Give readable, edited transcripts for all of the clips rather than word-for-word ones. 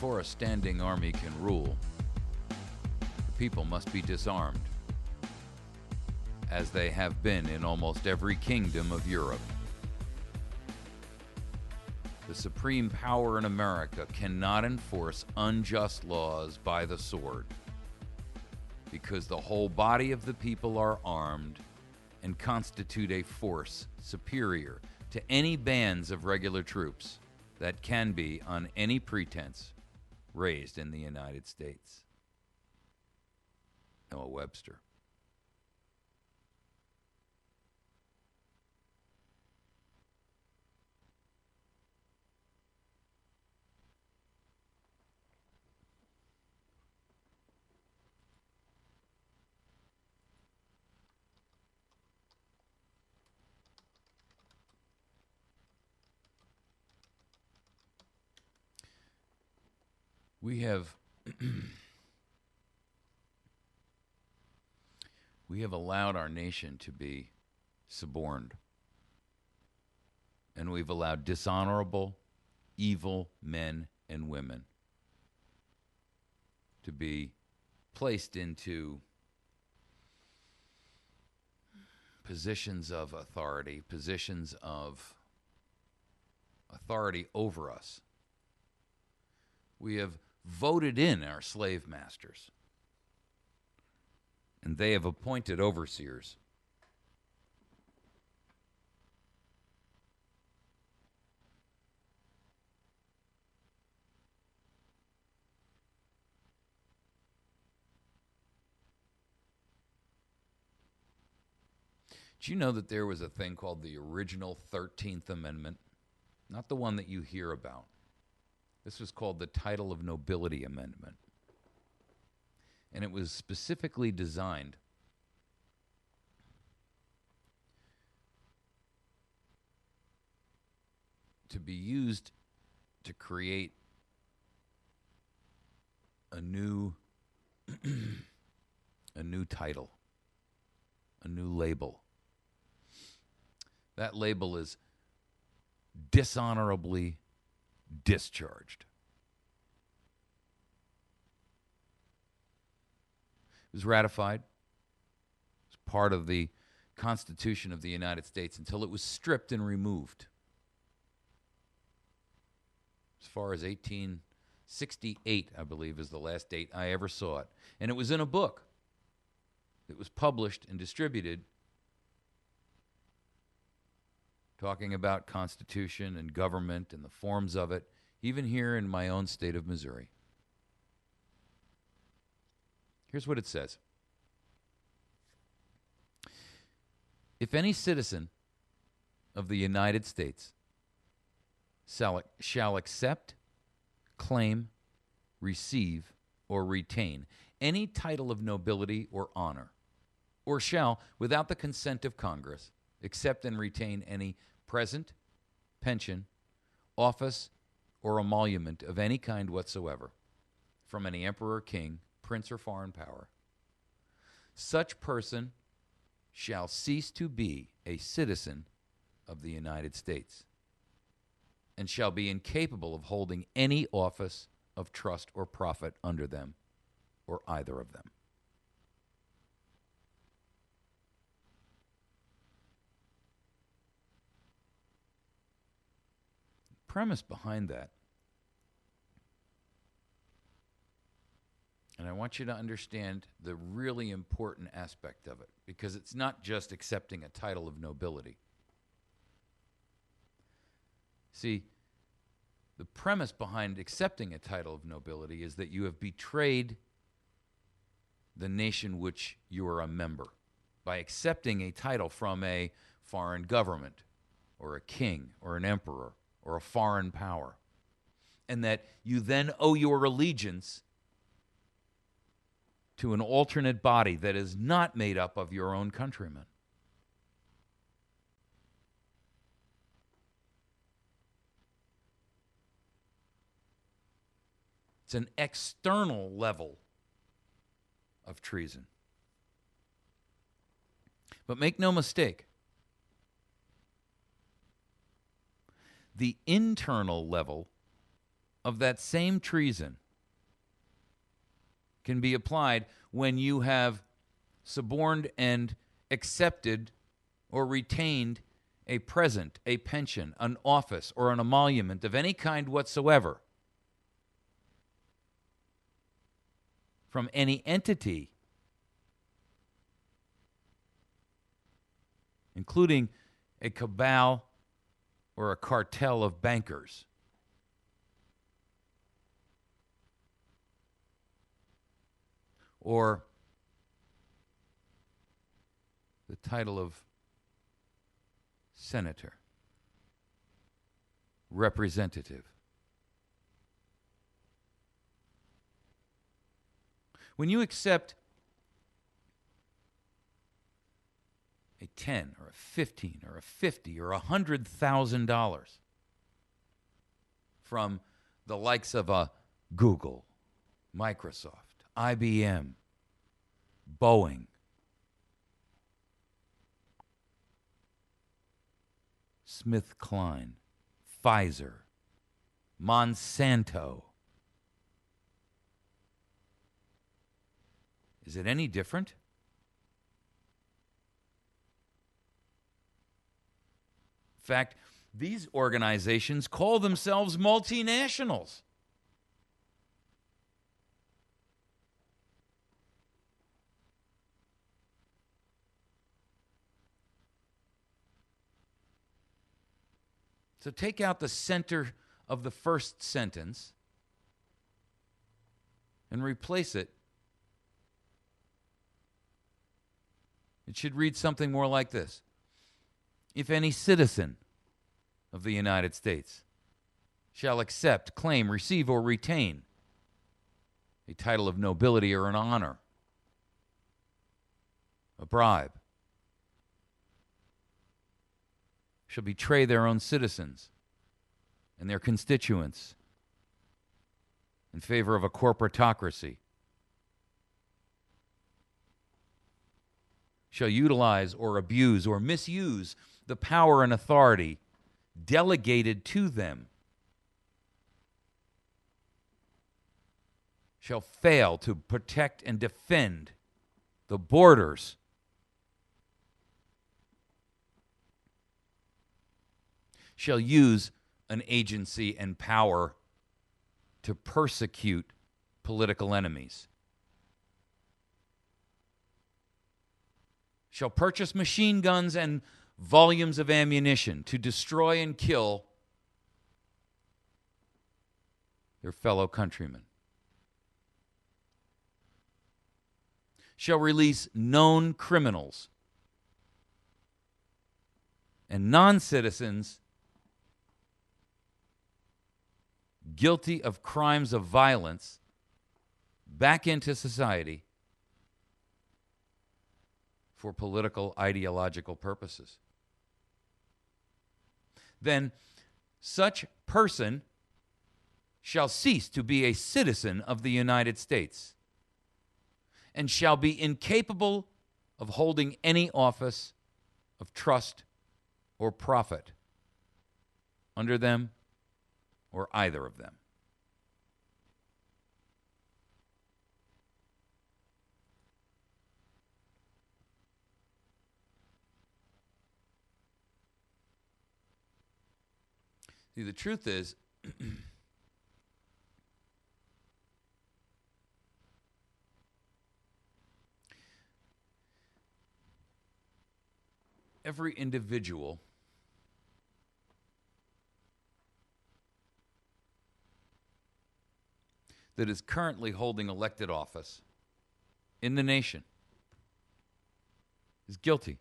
before a standing army can rule, the people must be disarmed, as they have been in almost every kingdom of Europe. The supreme power in America cannot enforce unjust laws by the sword, because the whole body of the people are armed and constitute a force superior to any bands of regular troops that can be, on any pretense, raised in the United States. Noah Webster. We have allowed our nation to be suborned. And we've allowed dishonorable, evil men and women to be placed into positions of authority over us. We have voted in our slave masters, and they have appointed overseers. Did you know that there was a thing called the original 13th Amendment? Not the one that you hear about. This was called the Title of Nobility Amendment. And it was specifically designed to be used to create a new title, a new label. That label is dishonorably discharged. It was ratified as part of the Constitution of the United States until it was stripped and removed. As far as 1868, I believe, is the last date I ever saw it. And it was in a book. It was published and distributed talking about Constitution and government and the forms of it, even here in my own state of Missouri. Here's what it says. If any citizen of the United States shall accept, claim, receive, or retain any title of nobility or honor, or shall, without the consent of Congress, accept and retain any present, pension, office, or emolument of any kind whatsoever from any emperor, king, prince, or foreign power, such person shall cease to be a citizen of the United States and shall be incapable of holding any office of trust or profit under them or either of them. Premise behind that, and I want you to understand the really important aspect of it, because it's not just accepting a title of nobility. See, the premise behind accepting a title of nobility is that you have betrayed the nation which you are a member by accepting a title from a foreign government or a king or an emperor or a foreign power, and that you then owe your allegiance to an alternate body that is not made up of your own countrymen. It's an external level of treason. But make no mistake, the internal level of that same treason can be applied when you have suborned and accepted or retained a present, a pension, an office, or an emolument of any kind whatsoever from any entity, including a cabal or a cartel of bankers. Or the title of senator, representative. When you accept a 10 or a 15 or a 50 or $100,000 from the likes of a Google, Microsoft, IBM, Boeing, SmithKline, Pfizer, Monsanto, is it any different? In fact, these organizations call themselves multinationals. So take out the center of the first sentence and replace it. It should read something more like this. If any citizen of the United States shall accept, claim, receive, or retain a title of nobility or an honor, a bribe, shall betray their own citizens and their constituents in favor of a corporatocracy, shall utilize or abuse or misuse the power and authority delegated to them, shall fail to protect and defend the borders, shall use an agency and power to persecute political enemies, shall purchase machine guns and volumes of ammunition to destroy and kill their fellow countrymen, shall release known criminals and non-citizens guilty of crimes of violence back into society for political, ideological purposes. Then such person shall cease to be a citizen of the United States and shall be incapable of holding any office of trust or profit under them or either of them. See, the truth is, every individual that is currently holding elected office in the nation is guilty.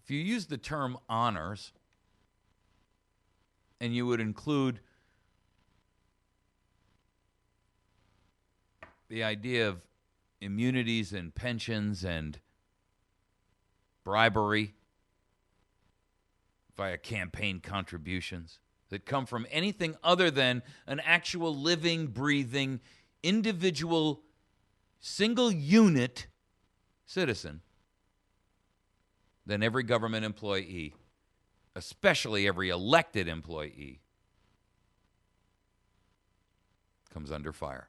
If you use the term honors, and you would include the idea of immunities and pensions and bribery via campaign contributions that come from anything other than an actual living, breathing individual, single unit citizen than every government employee, especially every elected employee, comes under fire.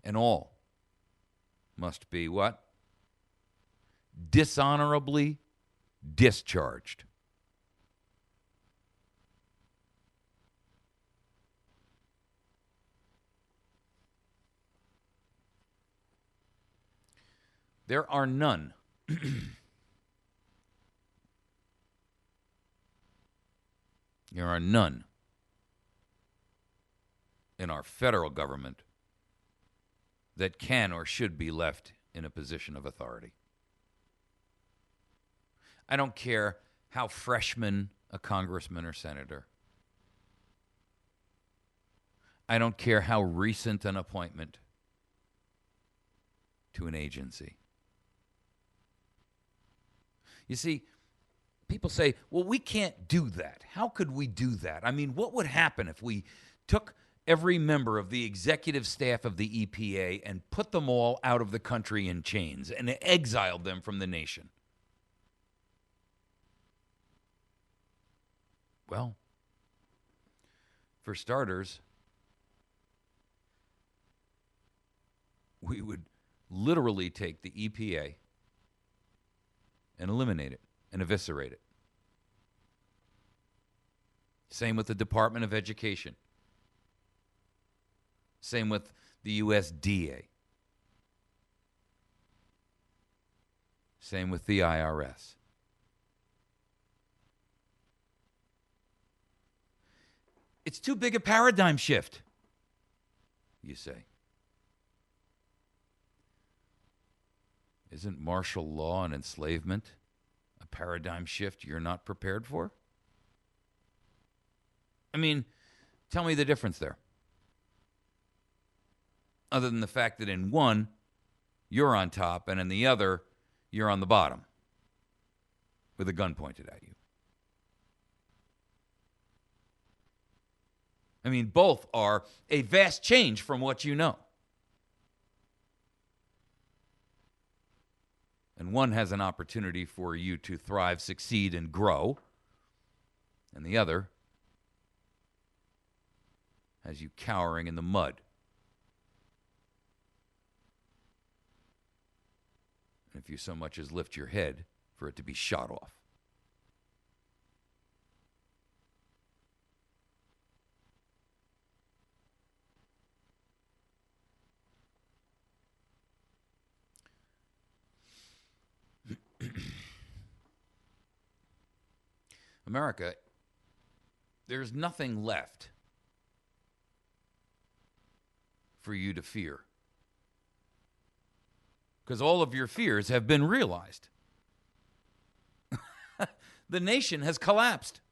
And all must be what? Dishonorably discharged. There are none. There are none in our federal government that can or should be left in a position of authority. I don't care how freshman a congressman or senator. I don't care how recent an appointment to an agency. You see, people say, well, we can't do that. How could we do that? I mean, what would happen if we took every member of the executive staff of the EPA and put them all out of the country in chains and exiled them from the nation? Well, for starters, we would literally take the EPA and eliminate it and eviscerate it. Same with the Department of Education. Same with the USDA. Same with the IRS. It's too big a paradigm shift, you say. Isn't martial law and enslavement a paradigm shift you're not prepared for? I mean, tell me the difference there. Other than the fact that in one, you're on top, and in the other, you're on the bottom with a gun pointed at you. I mean, both are a vast change from what you know. And one has an opportunity for you to thrive, succeed, and grow. And the other has you cowering in the mud. And if you so much as lift your head for it to be shot off. America, there's nothing left for you to fear. Because all of your fears have been realized. The nation has collapsed.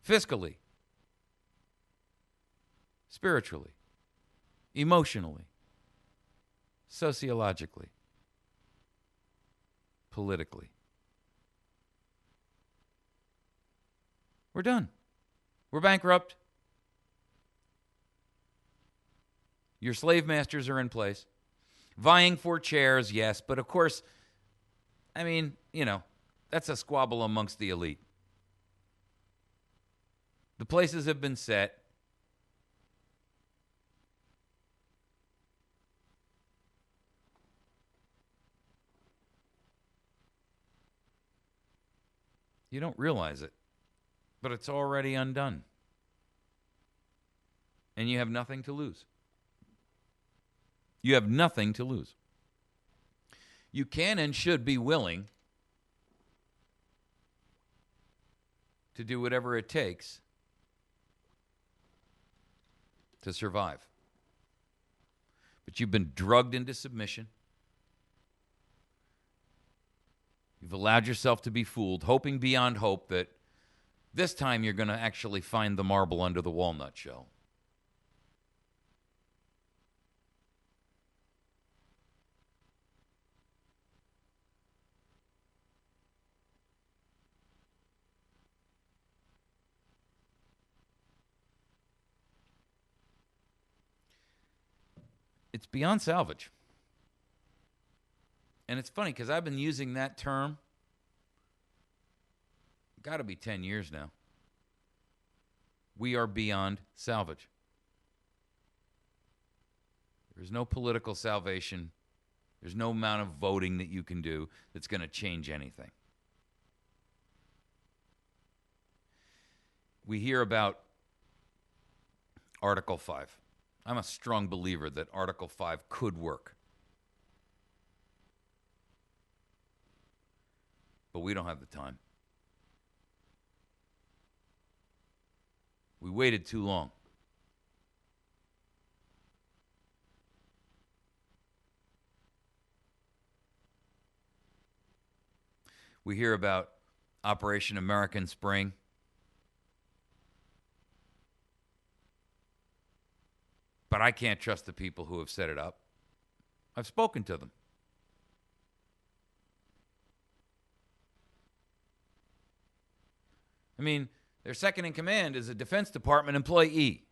Fiscally, spiritually, emotionally, sociologically, politically. We're done. We're bankrupt. Your slave masters are in place. Vying for chairs, yes, but of course, I mean, that's a squabble amongst the elite. The places have been set. You don't realize it, but it's already undone. And you have nothing to lose. You have nothing to lose. You can and should be willing to do whatever it takes to survive. But you've been drugged into submission. You've allowed yourself to be fooled, hoping beyond hope that this time you're going to actually find the marble under the walnut shell. It's beyond salvage. And it's funny because I've been using that term, got to be 10 years now. We are beyond salvage. There's no political salvation. There's no amount of voting that you can do that's going to change anything. We hear about Article 5. I'm a strong believer that Article 5 could work. But we don't have the time. We waited too long. We hear about Operation American Spring. But I can't trust the people who have set it up. I've spoken to them. I mean, their second in command is a Defense Department employee.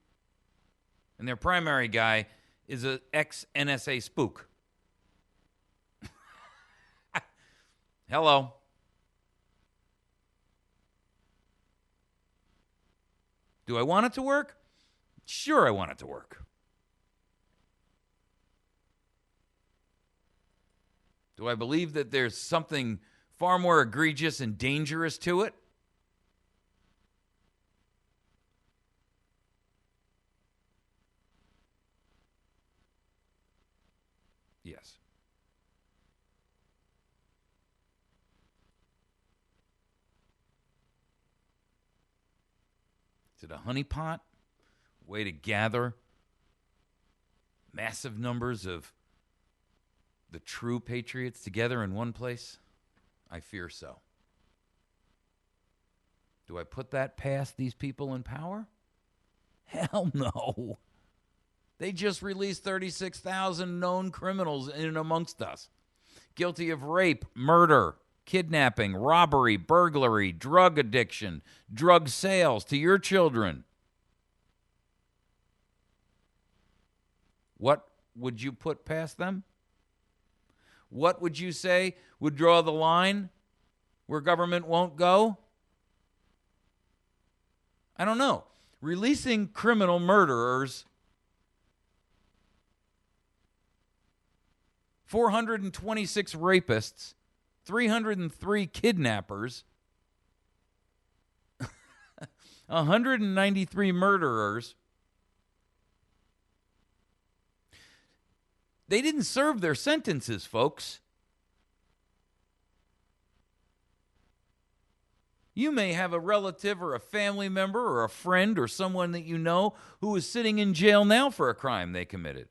And their primary guy is an ex-NSA spook. Hello. Do I want it to work? Sure, I want it to work. Do I believe that there's something far more egregious and dangerous to it? Yes. Is it a honeypot? Way to gather massive numbers of the true patriots together in one place? I fear so. Do I put that past these people in power? Hell no. They just released 36,000 known criminals in and amongst us, guilty of rape, murder, kidnapping, robbery, burglary, drug addiction, drug sales to your children. What would you put past them? What would you say would draw the line where government won't go? I don't know. Releasing criminal murderers, 426 rapists, 303 kidnappers, 193 murderers. They didn't serve their sentences, folks. You may have a relative or a family member or a friend or someone that you know who is sitting in jail now for a crime they committed.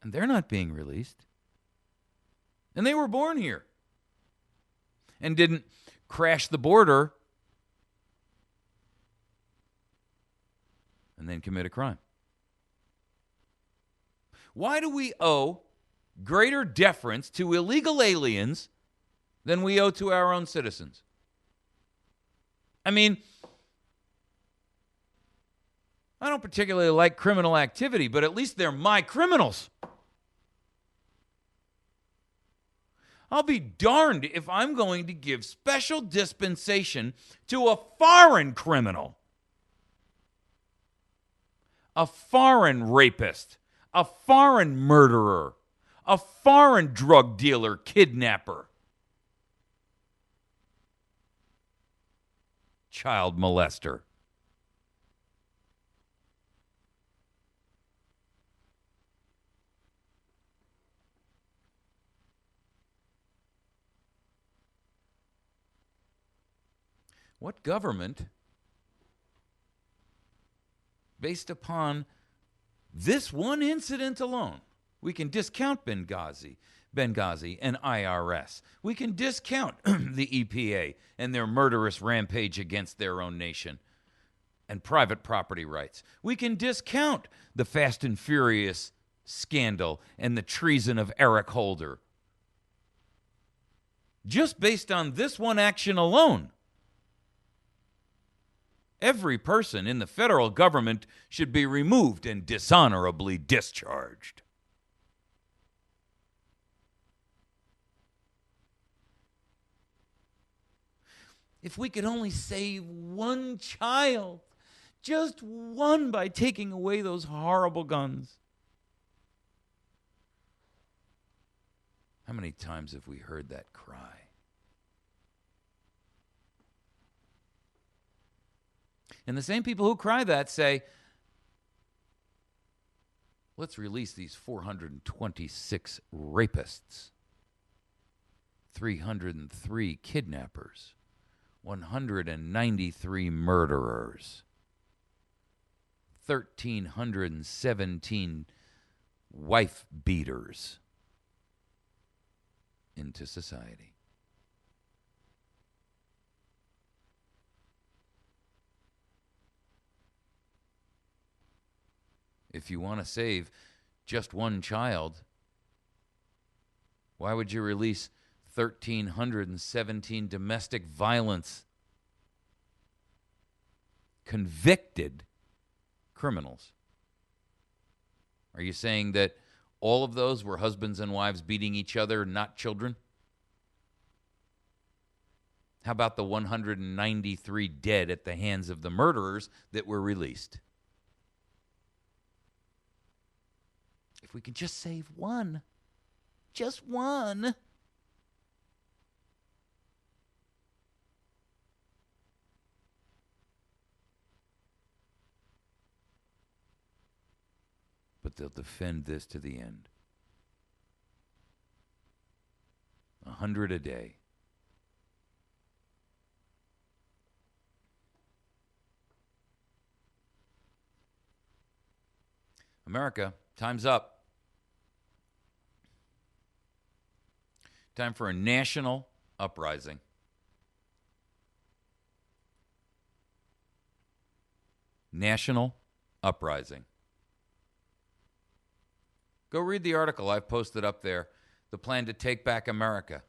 And they're not being released. And they were born here and didn't crash the border and then commit a crime. Why do we owe greater deference to illegal aliens than we owe to our own citizens? I mean, I don't particularly like criminal activity, but at least they're my criminals. I'll be darned if I'm going to give special dispensation to a foreign criminal, a foreign rapist, a foreign murderer, a foreign drug dealer, kidnapper, child molester. What government, based upon this one incident alone, we can discount Benghazi and IRS. We can discount the EPA and their murderous rampage against their own nation and private property rights. We can discount the Fast and Furious scandal and the treason of Eric Holder. Just based on this one action alone. Every person in the federal government should be removed and dishonorably discharged. If we could only save one child, just one, by taking away those horrible guns. How many times have we heard that cry? And the same people who cry that say, let's release these 426 rapists, 303 kidnappers, 193 murderers, 1,317 wife beaters into society. If you want to save just one child, why would you release 1,317 domestic violence convicted criminals? Are you saying that all of those were husbands and wives beating each other, not children? How about the 193 dead at the hands of the murderers that were released? If we could just save one, just one. But they'll defend this to the end. 100 a day. America, time's up. Time for a national uprising. National uprising. Go read the article I've posted up there, the plan to take back America.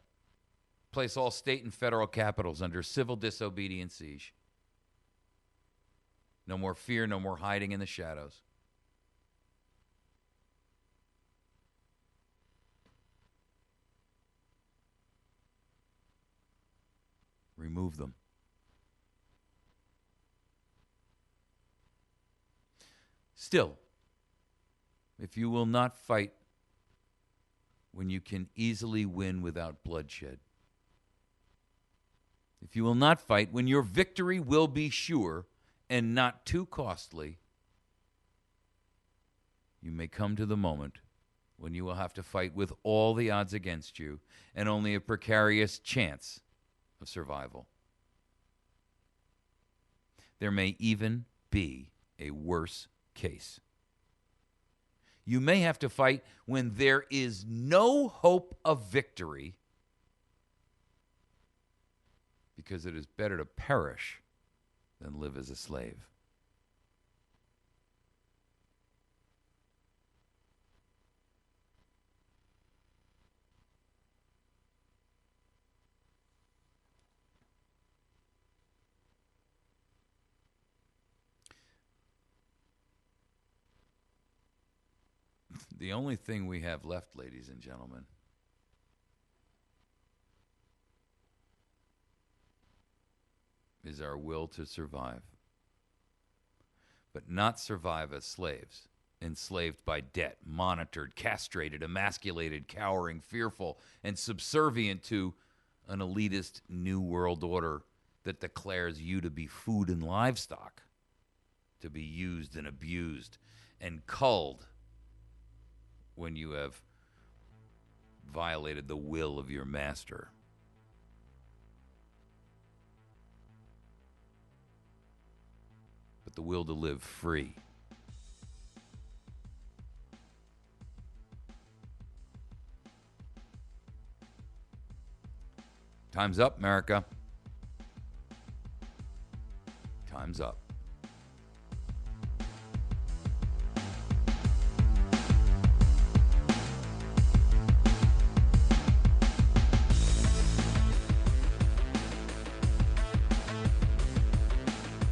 Place all state and federal capitals under civil disobedience siege. No more fear, no more hiding in the shadows. Remove them. Still, if you will not fight when you can easily win without bloodshed, if you will not fight when your victory will be sure and not too costly, you may come to the moment when you will have to fight with all the odds against you and only a precarious chance of survival. There may even be a worse case. You may have to fight when there is no hope of victory, because it is better to perish than live as a slave. The only thing we have left, ladies and gentlemen, is our will to survive. But not survive as slaves, enslaved by debt, monitored, castrated, emasculated, cowering, fearful, and subservient to an elitist new world order that declares you to be food and livestock, to be used and abused and culled when you have violated the will of your master. But the will to live free. Time's up, America. Time's up.